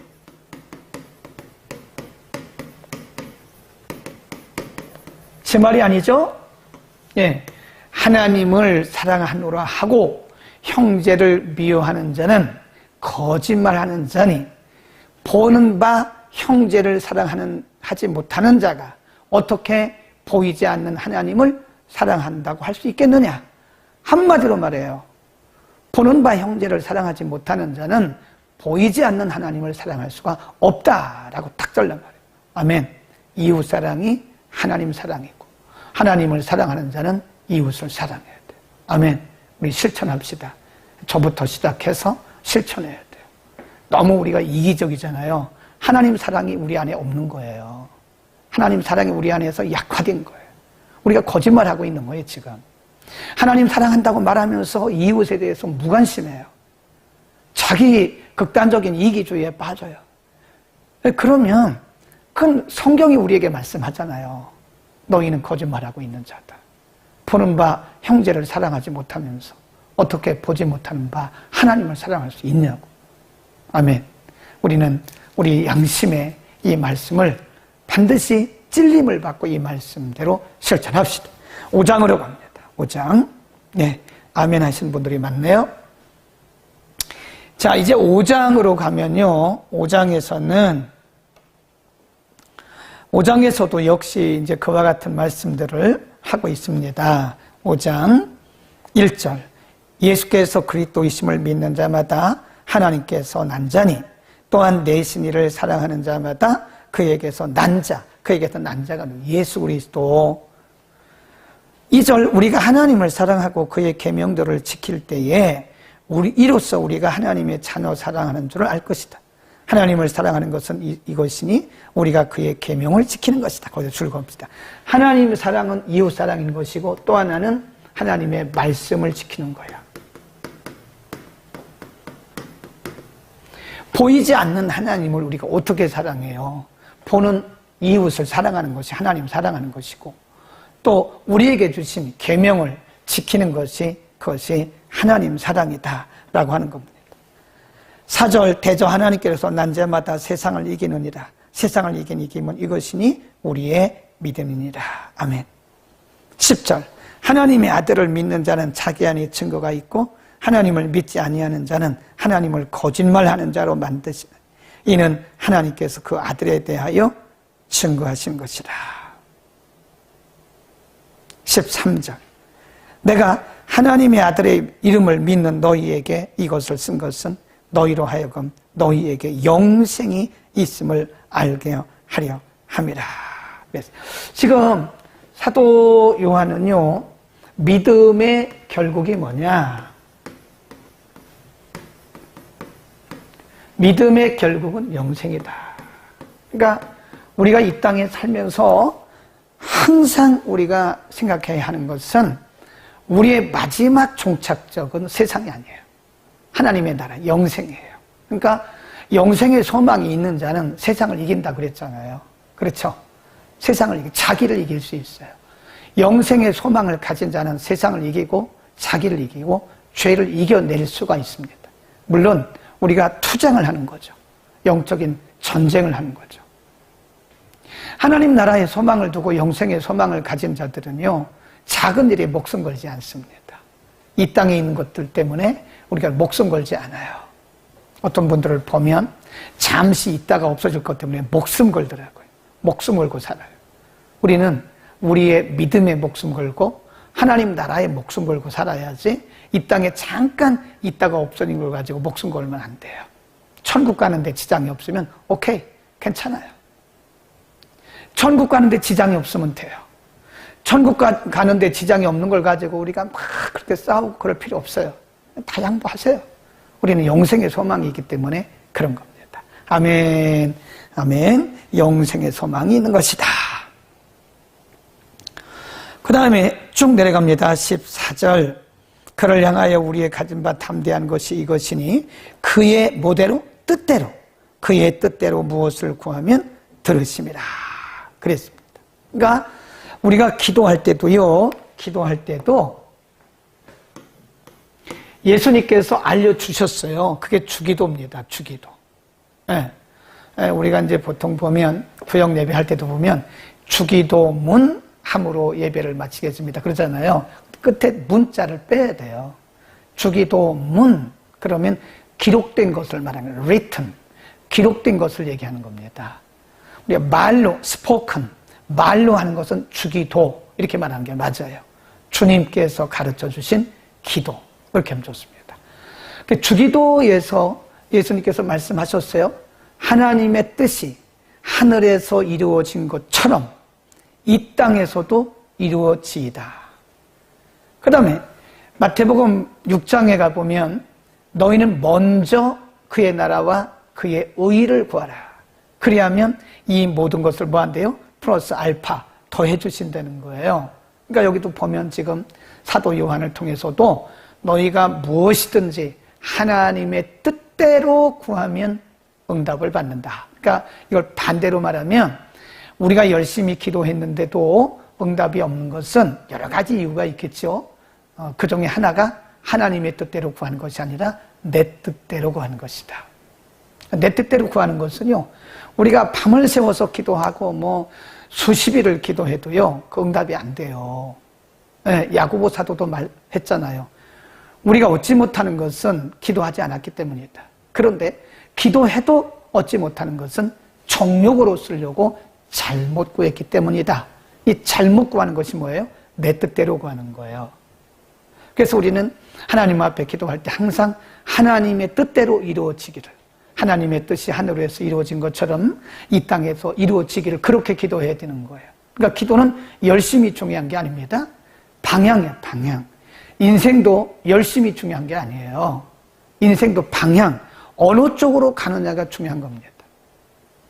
Speaker 1: 제 말이 아니죠? 예. 하나님을 사랑하노라 하고 형제를 미워하는 자는 거짓말하는 자니 보는 바 형제를 하지 못하는 자가 어떻게 보이지 않는 하나님을 사랑한다고 할 수 있겠느냐? 한마디로 말해요. 보는 바 형제를 사랑하지 못하는 자는 보이지 않는 하나님을 사랑할 수가 없다라고 딱 잘라 말해요. 아멘. 이웃 사랑이 하나님 사랑이고 하나님을 사랑하는 자는 이웃을 사랑해야 돼요. 아멘. 우리 실천합시다. 저부터 시작해서 실천해야 돼요. 너무 우리가 이기적이잖아요. 하나님 사랑이 우리 안에 없는 거예요. 하나님 사랑이 우리 안에서 약화된 거예요. 우리가 거짓말하고 있는 거예요, 지금. 하나님 사랑한다고 말하면서 이웃에 대해서 무관심해요. 자기 극단적인 이기주의에 빠져요. 그러면 그건 성경이 우리에게 말씀하잖아요. 너희는 거짓말하고 있는 자다. 보는 바 형제를 사랑하지 못하면서 어떻게 보지 못하는 바 하나님을 사랑할 수 있냐고. 아멘. 우리는 우리 양심의 이 말씀을 반드시 찔림을 받고 이 말씀대로 실천합시다. 5장으로 갑니다. 5장. 네, 아멘 하시는 분들이 많네요. 자, 이제 5장으로 가면요. 5장에서도 역시 이제 그와 같은 말씀들을 하고 있습니다. 5장 1절. 예수께서 그리스도이심을 믿는 자마다 하나님께서 난 자니 또한 내신 이를 사랑하는 자마다 그에게서 난 자, 그에게서 난 자가 예수 그리스도. 2절. 우리가 하나님을 사랑하고 그의 계명들을 지킬 때에 이로써 우리가 하나님의 자녀 사랑하는 줄을 알 것이다. 하나님을 사랑하는 것은 이것이니 우리가 그의 계명을 지키는 것이다. 거기서 줄겁니다. 하나님의 사랑은 이웃 사랑인 것이고 또 하나는 하나님의 말씀을 지키는 거야. 보이지 않는 하나님을 우리가 어떻게 사랑해요? 보는 이웃을 사랑하는 것이 하나님 사랑하는 것이고 또 우리에게 주신 계명을 지키는 것이 그것이 하나님 사랑이다 라고 하는 겁니다. 4절. 대저 하나님께서 난 자마다 세상을 이기느니라. 세상을 이긴 이김은 이것이니 우리의 믿음이니라. 아멘. 10절. 하나님의 아들을 믿는 자는 자기 안에 증거가 있고 하나님을 믿지 아니하는 자는 하나님을 거짓말하는 자로 만드시는 이는 하나님께서 그 아들에 대하여 증거하신 것이라. 13절. 내가 하나님의 아들의 이름을 믿는 너희에게 이것을 쓴 것은 너희로 하여금 너희에게 영생이 있음을 알게 하려 함이라. 지금 사도 요한은요, 믿음의 결국이 뭐냐? 믿음의 결국은 영생이다. 그러니까 우리가 이 땅에 살면서 항상 우리가 생각해야 하는 것은 우리의 마지막 종착역은 세상이 아니에요. 하나님의 나라, 영생이에요. 그러니까 영생의 소망이 있는 자는 세상을 이긴다 그랬잖아요. 그렇죠? 자기를 이길 수 있어요. 영생의 소망을 가진 자는 세상을 이기고 자기를 이기고 죄를 이겨낼 수가 있습니다. 물론 우리가 투쟁을 하는 거죠. 영적인 전쟁을 하는 거죠. 하나님 나라의 소망을 두고 영생의 소망을 가진 자들은요, 작은 일에 목숨 걸지 않습니다. 이 땅에 있는 것들 때문에 우리가 목숨 걸지 않아요. 어떤 분들을 보면 잠시 있다가 없어질 것 때문에 목숨 걸더라고요. 목숨 걸고 살아요. 우리는 우리의 믿음에 목숨 걸고 하나님 나라에 목숨 걸고 살아야지 이 땅에 잠깐 있다가 없어진 걸 가지고 목숨 걸면 안 돼요. 천국 가는데 지장이 없으면 오케이, 괜찮아요. 천국 가는데 지장이 없으면 돼요. 천국 가는데 지장이 없는 걸 가지고 우리가 막 그렇게 싸우고 그럴 필요 없어요. 다 양보하세요. 우리는 영생의 소망이 있기 때문에 그런 겁니다. 아멘, 아멘. 영생의 소망이 있는 것이다. 그 다음에 쭉 내려갑니다. 14절. 그를 향하여 우리의 가진 바 담대한 것이 이것이니 그의 모대로 뜻대로 그의 뜻대로 무엇을 구하면 들으심이라 그랬습니다. 그러니까 우리가 기도할 때도요, 예수님께서 알려주셨어요. 그게 주기도입니다. 주기도. 우리가 이제 보통 보면 구역 예배할 때도 보면 주기도문 함으로 예배를 마치겠습니다. 그러잖아요. 끝에 문자를 빼야 돼요. 주기도문 그러면 기록된 것을 말하는 written, 기록된 것을 얘기하는 겁니다. 우리가 말로 spoken, 말로 하는 것은 주기도 이렇게 말하는 게 맞아요. 주님께서 가르쳐 주신 기도 이렇게 하면 좋습니다. 주기도에서 예수님께서 말씀하셨어요. 하나님의 뜻이 하늘에서 이루어진 것처럼 이 땅에서도 이루어지이다. 그 다음에 마태복음 6장에 가보면 너희는 먼저 그의 나라와 그의 의를 구하라. 그리하면 이 모든 것을 뭐 한대요? 플러스 알파 더해 주신다는 거예요. 그러니까 여기도 보면 지금 사도 요한을 통해서도 너희가 무엇이든지 하나님의 뜻대로 구하면 응답을 받는다. 그러니까 이걸 반대로 말하면 우리가 열심히 기도했는데도 응답이 없는 것은 여러 가지 이유가 있겠죠. 그 중에 하나가 하나님의 뜻대로 구하는 것이 아니라 내 뜻대로 구하는 것이다. 내 뜻대로 구하는 것은요, 우리가 밤을 새워서 기도하고 뭐 수십 일을 기도해도요, 그 응답이 안 돼요. 네, 야고보 사도도 말했잖아요. 우리가 얻지 못하는 것은 기도하지 않았기 때문이다. 그런데 기도해도 얻지 못하는 것은 정욕으로 쓰려고 잘못 구했기 때문이다. 이 잘못 구하는 것이 뭐예요? 내 뜻대로 구하는 거예요. 그래서 우리는 하나님 앞에 기도할 때 항상 하나님의 뜻대로 이루어지기를, 하나님의 뜻이 하늘에서 이루어진 것처럼 이 땅에서 이루어지기를 그렇게 기도해야 되는 거예요. 그러니까 기도는 열심히 중요한 게 아닙니다. 방향이에요, 방향. 인생도 열심히 중요한 게 아니에요. 인생도 방향, 어느 쪽으로 가느냐가 중요한 겁니다.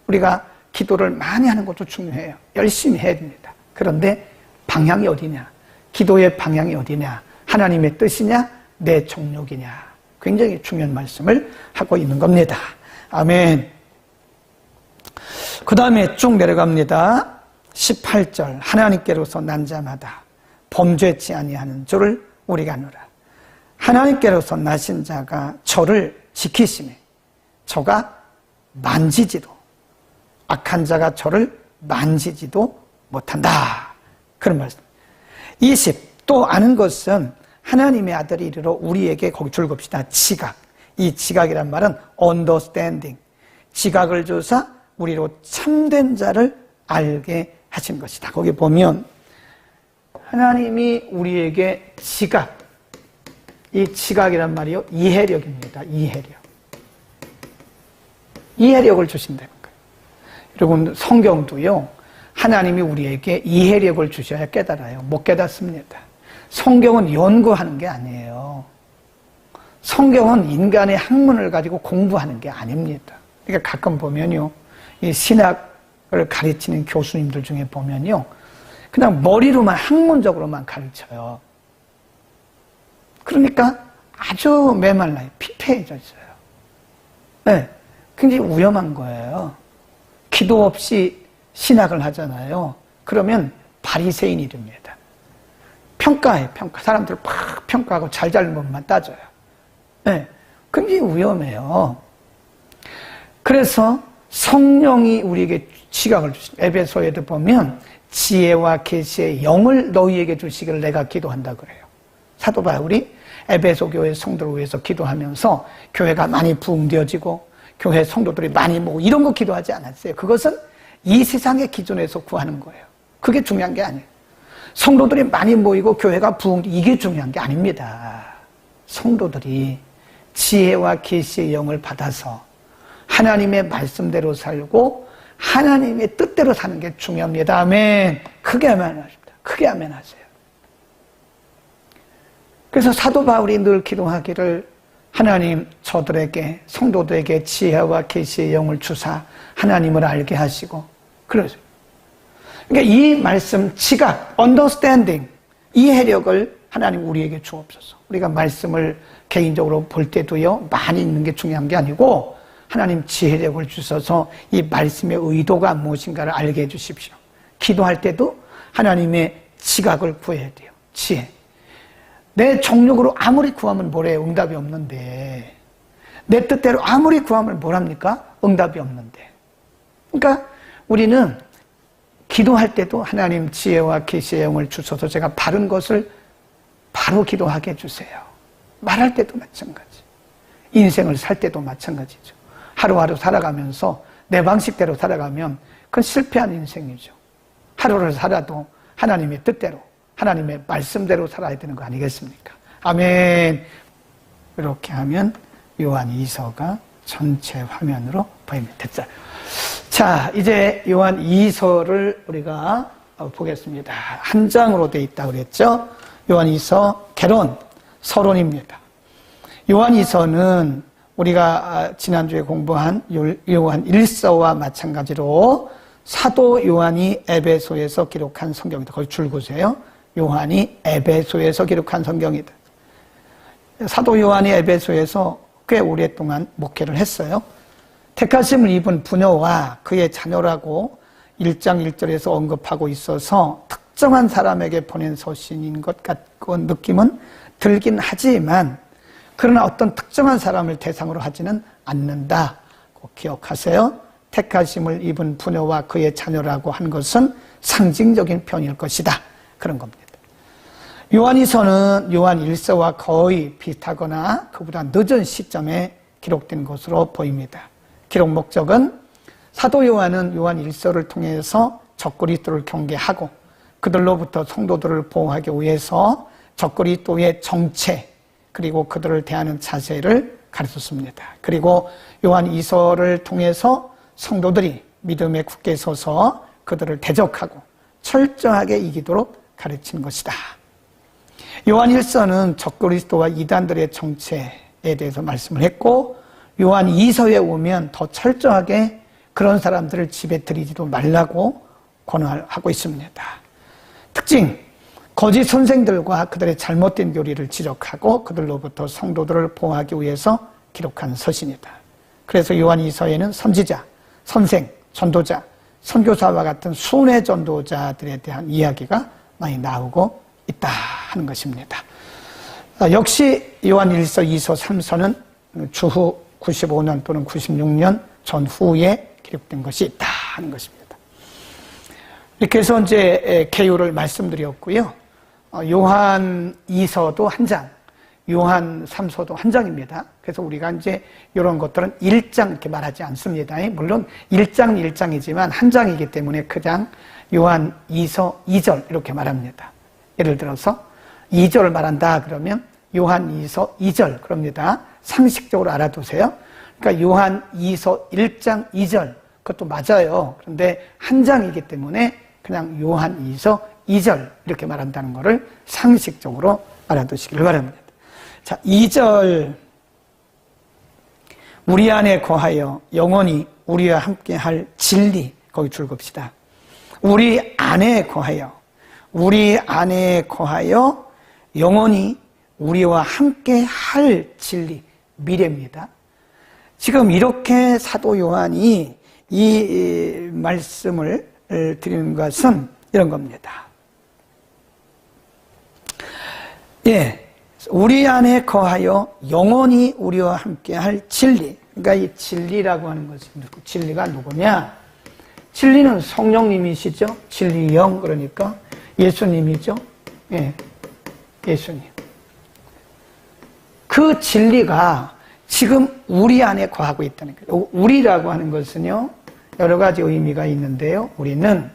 Speaker 1: 우리가 기도를 많이 하는 것도 중요해요. 열심히 해야 됩니다. 그런데 방향이 어디냐? 기도의 방향이 어디냐? 하나님의 뜻이냐? 내 정욕이냐? 굉장히 중요한 말씀을 하고 있는 겁니다. 아멘. 그 다음에 쭉 내려갑니다. 18절. 하나님께로서 난 자마다 범죄치 아니하는 줄을 우리가 아노라. 하나님께로서 나신 자가 저를 지키시매 저가 만지지도, 악한 자가 저를 만지지도 못한다. 그런 말씀. 20. 또 아는 것은 하나님의 아들이 이르러 우리에게, 거기 줄겁시다. 지각. 이 지각이란 말은 understanding. 지각을 주사 우리로 참된 자를 알게 하신 것이다. 거기 보면 하나님이 우리에게 지각, 이 지각이란 말이요, 이해력입니다. 이해력을 주신다는 거예요. 여러분, 성경도요, 하나님이 우리에게 이해력을 주셔야 깨달아요. 못 깨닫습니다. 성경은 연구하는 게 아니에요. 성경은 인간의 학문을 가지고 공부하는 게 아닙니다. 그러니까 가끔 보면요, 이 신학을 가르치는 교수님들 중에 보면요, 그냥 머리로만, 학문적으로만 가르쳐요. 그러니까 아주 메말라요. 피폐해져 있어요. 네, 굉장히 위험한 거예요. 기도 없이 신학을 하잖아요. 그러면 바리새인이 됩니다. 평가해요, 평가. 사람들을 팍 평가하고 잘잘못 것만 따져요. 네, 굉장히 위험해요. 그래서 성령이 우리에게 지각을 주십니다. 에베소에도 보면 지혜와 계시의 영을 너희에게 주시기를 내가 기도한다 그래요. 사도 바울이 에베소 교회 성도를 위해서 기도하면서 교회가 많이 부흥되어지고 교회 성도들이 많이 모이고 이런 거 기도하지 않았어요. 그것은 이 세상의 기준에서 구하는 거예요. 그게 중요한 게 아니에요. 성도들이 많이 모이고 교회가 부흥, 이게 중요한 게 아닙니다. 성도들이 지혜와 계시의 영을 받아서 하나님의 말씀대로 살고 하나님의 뜻대로 사는 게 중요합니다. 아멘. 크게 아멘하십니다. 크게 아멘하세요. 그래서 사도 바울이 늘 기도하기를 하나님 저들에게, 성도들에게 지혜와 계시의 영을 주사 하나님을 알게 하시고, 그러죠. 그러니까 이 말씀, 지각, understanding, 이해력을 하나님 우리에게 주옵소서. 우리가 말씀을 개인적으로 볼 때도요, 많이 있는 게 중요한 게 아니고 하나님 지혜력을 주셔서 이 말씀의 의도가 무엇인가를 알게 해주십시오. 기도할 때도 하나님의 지각을 구해야 돼요. 지혜. 내 정욕으로 아무리 구하면 뭐래요? 응답이 없는데. 내 뜻대로 아무리 구하면 뭐랍니까? 응답이 없는데. 그러니까 우리는 기도할 때도 하나님 지혜와 계시의 영을 주셔서 제가 바른 것을 바로 기도하게 해주세요. 말할 때도 마찬가지. 인생을 살 때도 마찬가지죠. 하루하루 살아가면서 내 방식대로 살아가면 그건 실패한 인생이죠. 하루를 살아도 하나님의 뜻대로, 하나님의 말씀대로 살아야 되는 거 아니겠습니까? 아멘. 이렇게 하면 요한 2서가 전체 화면으로 보입니다. 됐어요. 자, 이제 요한 2서를 우리가 보겠습니다. 한 장으로 되어 있다고 그랬죠? 요한 2서 개론, 서론입니다. 요한 2서는 우리가 지난주에 공부한 요한 1서와 마찬가지로 사도 요한이 에베소에서 기록한 성경이다. 거기 줄 보세요. 요한이 에베소에서 기록한 성경이다. 사도 요한이 에베소에서 꽤 오랫동안 목회를 했어요. 택하심을 입은 부녀와 그의 자녀라고 1장 1절에서 언급하고 있어서 특정한 사람에게 보낸 서신인 것 같고 느낌은 들긴 하지만 그러나 어떤 특정한 사람을 대상으로 하지는 않는다. 꼭 기억하세요. 택하심을 입은 부녀와 그의 자녀라고 한 것은 상징적인 표현일 것이다. 그런 겁니다. 요한일서는 요한일서와 거의 비슷하거나 그보다 늦은 시점에 기록된 것으로 보입니다. 기록 목적은 사도 요한은 요한일서를 통해서 적그리스도를 경계하고 그들로부터 성도들을 보호하기 위해서 적그리스도의 정체 그리고 그들을 대하는 자세를 가르쳤습니다. 그리고 요한이서를 통해서 성도들이 믿음에 굳게 서서 그들을 대적하고 철저하게 이기도록 가르친 것이다. 요한일서는 적그리스도와 이단들의 정체에 대해서 말씀을 했고 요한이서에 오면 더 철저하게 그런 사람들을 집에 들이지도 말라고 권하고 있습니다. 특징, 거짓 선생들과 그들의 잘못된 교리를 지적하고 그들로부터 성도들을 보호하기 위해서 기록한 서신이다. 그래서 요한이서에는 선지자, 선생, 전도자, 선교사와 같은 순회 전도자들에 대한 이야기가 많이 나오고 있다 하는 것입니다. 역시 요한일서, 2서, 3서는 주후 95년 또는 96년 전후에 기록된 것이 있다 하는 것입니다. 이렇게 해서 이제 개요를 말씀드렸고요. 요한 2서도 한 장, 요한 3서도 한 장입니다. 그래서 우리가 이제 이런 것들은 1장 이렇게 말하지 않습니다. 물론 1장 1장이지만 한 장이기 때문에 그 장 요한 2서 2절 이렇게 말합니다. 예를 들어서 2절을 말한다 그러면 요한 2서 2절 그럽니다. 상식적으로 알아두세요. 그러니까 요한 2서 1장 2절 그것도 맞아요. 그런데 한 장이기 때문에 그냥 요한 2서 2절 이렇게 말한다는 것을 상식적으로 알아두시길 바랍니다. 자, 2절 우리 안에 거하여 영원히 우리와 함께할 진리 거기 줄 겁시다. 우리 안에 거하여 영원히 우리와 함께할 진리 미래입니다. 지금 이렇게 사도 요한이 이 말씀을 드리는 것은 이런 겁니다. 예, 우리 안에 거하여 영원히 우리와 함께할 진리. 그러니까 이 진리라고 하는 것은 진리가 누구냐? 진리는 성령님이시죠. 진리영 그러니까 예수님이죠. 예, 예수님. 그 진리가 지금 우리 안에 거하고 있다는 거예요. 우리라고 하는 것은요 여러 가지 의미가 있는데요. 우리는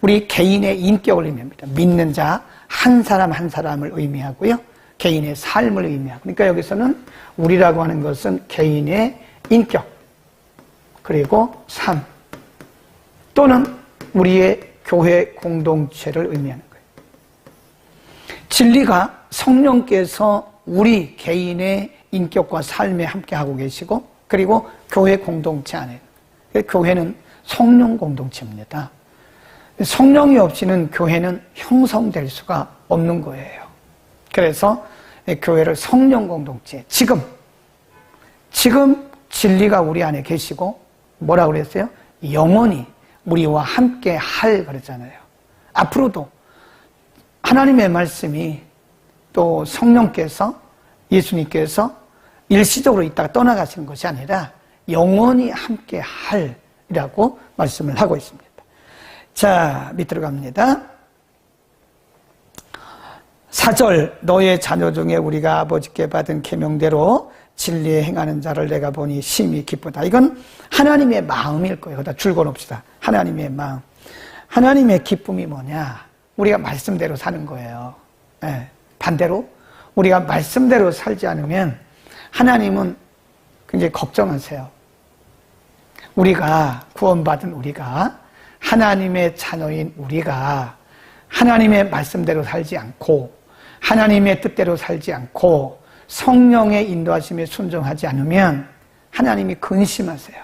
Speaker 1: 우리 개인의 인격을 의미합니다. 믿는 자 한 사람 한 사람을 의미하고요. 개인의 삶을 의미하고. 그러니까 여기서는 우리라고 하는 것은 개인의 인격 그리고 삶 또는 우리의 교회 공동체를 의미하는 거예요. 진리가 성령께서 우리 개인의 인격과 삶에 함께하고 계시고 그리고 교회 공동체 안에 교회는 성령 공동체입니다. 성령이 없이는 교회는 형성될 수가 없는 거예요. 그래서 교회를 성령 공동체 지금 진리가 우리 안에 계시고 뭐라고 그랬어요? 영원히 우리와 함께 할 그랬잖아요. 앞으로도 하나님의 말씀이 또 성령께서 예수님께서 일시적으로 있다가 떠나가시는 것이 아니라 영원히 함께 할이라고 말씀을 하고 있습니다. 자, 밑으로 갑니다. 4절 너의 자녀 중에 우리가 아버지께 받은 계명대로 진리에 행하는 자를 내가 보니 심히 기쁘다. 이건 하나님의 마음일 거예요. 다 줄거놓읍시다. 하나님의 마음. 하나님의 기쁨이 뭐냐? 우리가 말씀대로 사는 거예요. 네. 반대로 우리가 말씀대로 살지 않으면 하나님은 굉장히 걱정하세요. 우리가 구원받은 우리가 하나님의 자녀인 우리가 하나님의 말씀대로 살지 않고 하나님의 뜻대로 살지 않고 성령의 인도하심에 순종하지 않으면 하나님이 근심하세요.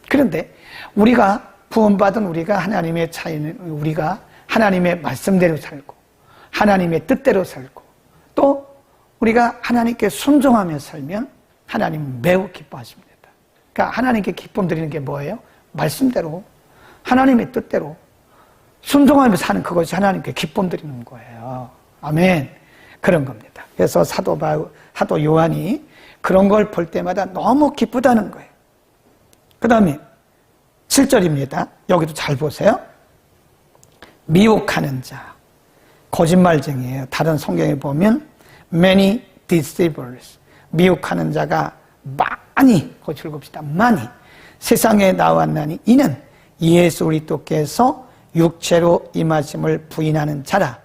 Speaker 1: 그런데 우리가 구원받은 우리가 하나님의 자녀인 우리가 하나님의 말씀대로 살고 하나님의 뜻대로 살고 또 우리가 하나님께 순종하며 살면 하나님은 매우 기뻐하십니다. 그러니까 하나님께 기쁨 드리는 게 뭐예요? 말씀대로 하나님의 뜻대로 순종하며 사는 그것이 하나님께 기쁨 드리는 거예요. 아멘. 그런 겁니다. 그래서 사도 요한이 그런 걸 볼 때마다 너무 기쁘다는 거예요. 그 다음에 7절입니다. 여기도 잘 보세요. 미혹하는 자, 거짓말쟁이에요. 다른 성경에 보면 many deceivers, 미혹하는 자가 많이, 거기 읽읍시다. 많이 세상에 나왔나니 이는 예수 그리스도께서 육체로 임하심을 부인하는 자라.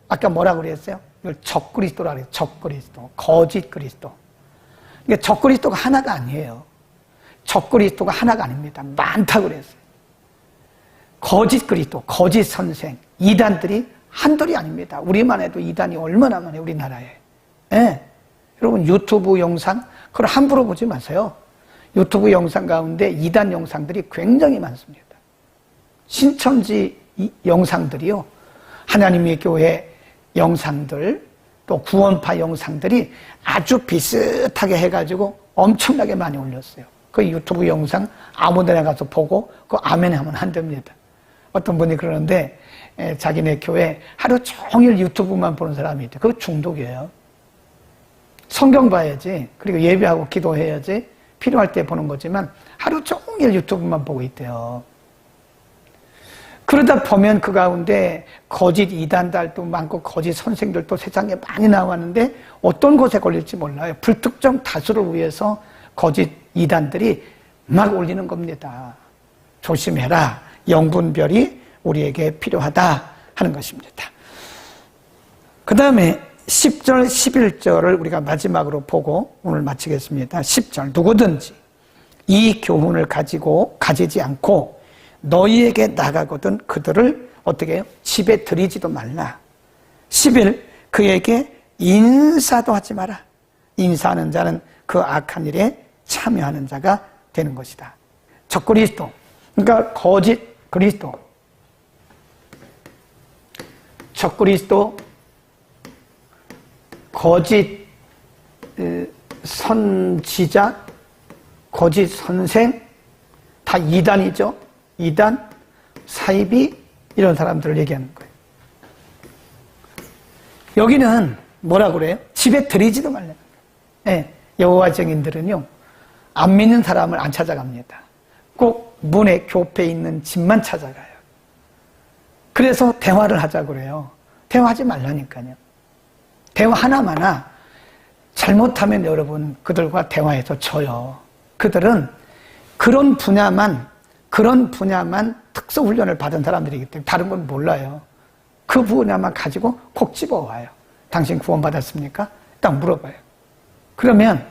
Speaker 1: 아까 뭐라고 그랬어요? 이걸 적그리스도라 그래요. 적그리스도, 거짓 그리스도. 그러니까 적그리스도가 하나가 아니에요. 적그리스도가 하나가 아닙니다. 많다고 그랬어요. 거짓 그리스도, 거짓 선생, 이단들이 한둘이 아닙니다. 우리만 해도 이단이 얼마나 많아요, 우리나라에. 예. 여러분 유튜브 영상 그걸 함부로 보지 마세요. 유튜브 영상 가운데 이단 영상들이 굉장히 많습니다. 신천지 영상들이요, 하나님의 교회 영상들, 또 구원파 영상들이 아주 비슷하게 해가지고 엄청나게 많이 올렸어요. 그 유튜브 영상 아무데나 가서 보고 그 아멘 하면 안 됩니다. 어떤 분이 그러는데 자기네 교회 하루 종일 유튜브만 보는 사람이 있대. 그거 중독이에요. 성경 봐야지, 그리고 예배하고 기도해야지, 필요할 때 보는 거지만 하루 종일 유튜브만 보고 있대요. 그러다 보면 그 가운데 거짓 이단들도 많고 거짓 선생들도 세상에 많이 나왔는데 어떤 것에 걸릴지 몰라요. 불특정 다수를 위해서 거짓 이단들이 막 올리는 겁니다. 조심해라. 영분별이 우리에게 필요하다 하는 것입니다. 그 다음에 10절, 11절을 우리가 마지막으로 보고 오늘 마치겠습니다. 10절, 누구든지 이 교훈을 가지지 않고 너희에게 나가거든 그들을 어떻게 해요? 집에 들이지도 말라. 11, 그에게 인사도 하지 마라. 인사하는 자는 그 악한 일에 참여하는 자가 되는 것이다. 적그리스도, 그러니까 거짓 그리스도, 적그리스도, 거짓 선지자, 거짓 선생, 다 이단이죠. 이단, 사이비, 이런 사람들을 얘기하는 거예요. 여기는 뭐라고 그래요? 집에 들이지도 말라는 거예요. 네, 여호와 증인들은요, 안 믿는 사람을 안 찾아갑니다. 꼭 문에 교패 있는 집만 찾아가요. 그래서 대화를 하자고 그래요. 대화하지 말라니까요. 대화 하나마나 잘못하면 여러분 그들과 대화해서 져요. 그들은 그런 분야만 특수훈련을 받은 사람들이기 때문에 다른 건 몰라요. 그 분야만 가지고 콕 집어와요. 당신 구원받았습니까? 딱 물어봐요. 그러면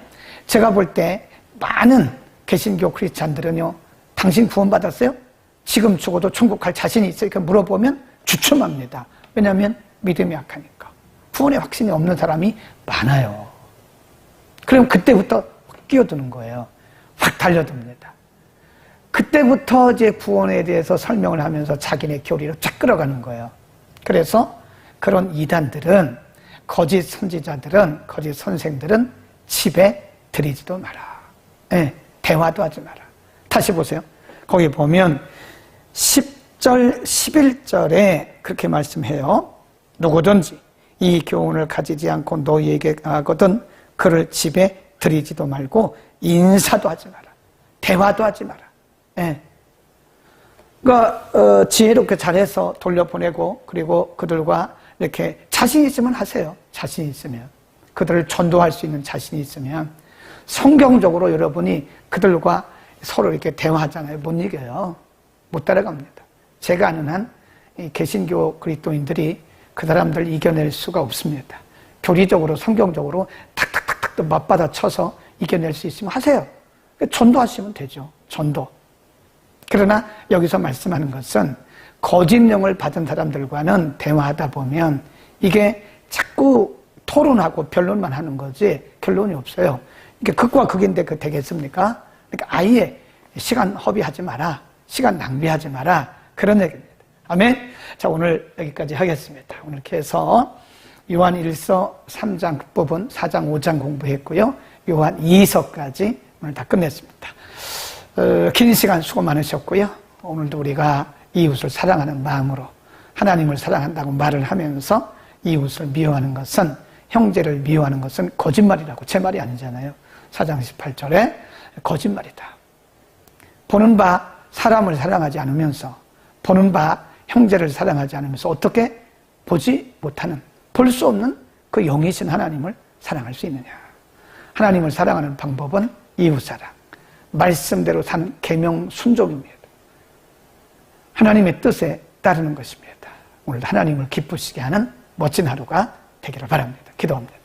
Speaker 1: 제가 볼 때 많은 개신교 크리스찬들은요, 당신 구원받았어요? 지금 죽어도 천국 갈 자신이 있어요? 이렇게 물어보면 주춤합니다. 왜냐하면 믿음이 약하니까. 구원의 확신이 없는 사람이 많아요. 그럼 그때부터 확 끼어드는 거예요. 확 달려듭니다. 그때부터 이제 구원에 대해서 설명을 하면서 자기네 교리로 쫙 끌어가는 거예요. 그래서 그런 이단들은, 거짓 선지자들은, 거짓 선생들은 집에 들이지도 마라. 네, 대화도 하지 마라. 다시 보세요. 거기 보면 10절, 11절에 그렇게 말씀해요. 누구든지 이 교훈을 가지지 않고 너희에게 하거든 그를 집에 들이지도 말고 인사도 하지 마라. 대화도 하지 마라. 예. 그러니까 지혜롭게 잘해서 돌려보내고, 그리고 그들과 이렇게 자신 있으면 하세요. 자신 있으면, 그들을 전도할 수 있는 자신이 있으면. 성경적으로 여러분이 그들과 서로 이렇게 대화하잖아요. 못 이겨요. 못 따라갑니다. 제가 아는 한 개신교 그리스도인들이 그 사람들을 이겨낼 수가 없습니다. 교리적으로, 성경적으로 탁탁탁탁 또 맞받아 쳐서 이겨낼 수 있으면 하세요. 전도하시면 되죠. 전도. 그러나 여기서 말씀하는 것은 거짓 영을 받은 사람들과는 대화하다 보면 이게 자꾸 토론하고 변론만 하는 거지 결론이 없어요. 이게 극과 극인데 그 되겠습니까? 그러니까 아예 시간 허비하지 마라. 시간 낭비하지 마라. 그런 얘기입니다. 아멘. 자, 오늘 여기까지 하겠습니다. 오늘 이렇게 해서 요한 1서 3장 끝부분, 4장 5장 공부했고요. 요한 2서까지 오늘 다 끝냈습니다. 긴 시간 수고 많으셨고요. 오늘도 우리가 이웃을 사랑하는 마음으로 하나님을 사랑한다고 말을 하면서 이웃을 미워하는 것은, 형제를 미워하는 것은 거짓말이라고, 제 말이 아니잖아요. 4장 18절에 거짓말이다. 보는 바 사람을 사랑하지 않으면서, 보는 바 형제를 사랑하지 않으면서 어떻게 보지 못하는, 볼 수 없는 그 영이신 하나님을 사랑할 수 있느냐. 하나님을 사랑하는 방법은 이웃사랑, 말씀대로 사는 계명 순종입니다. 하나님의 뜻에 따르는 것입니다. 오늘 하나님을 기쁘시게 하는 멋진 하루가 되기를 바랍니다. 기도합니다.